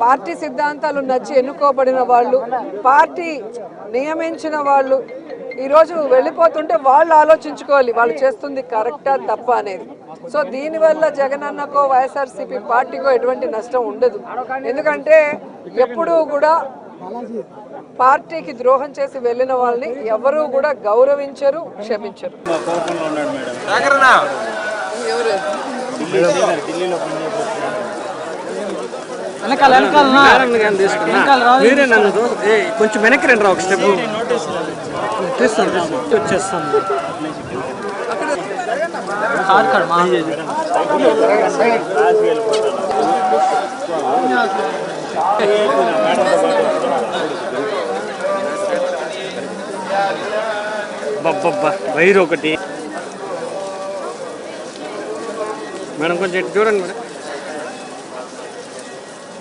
Party సిద్ధాంతాలు నచ్చి ఎన్నుకోబడిన వాళ్ళు, పార్టీ నియమించిన వాళ్ళు ఈరోజు వెళ్ళిపోతుంటే వాళ్ళు ఆలోచించుకోవాలి వాళ్ళు చేస్తుంది కరెక్టా తప్ప అనేది. సో దీనివల్ల జగనన్నకో వైఎస్ఆర్సీపీ పార్టీకో ఎటువంటి నష్టం ఉండదు. ఎందుకంటే ఎప్పుడూ కూడా పార్టీకి ద్రోహం చేసి వెళ్ళిన వాళ్ళని ఎవరూ కూడా గౌరవించరు, క్షమించరు. కొంచెం వెనక్కి రండి ఒక స్టెప్ వచ్చేస్తాను. వైర్ ఒకటి మేడం కొంచెం చూడండి మేడం.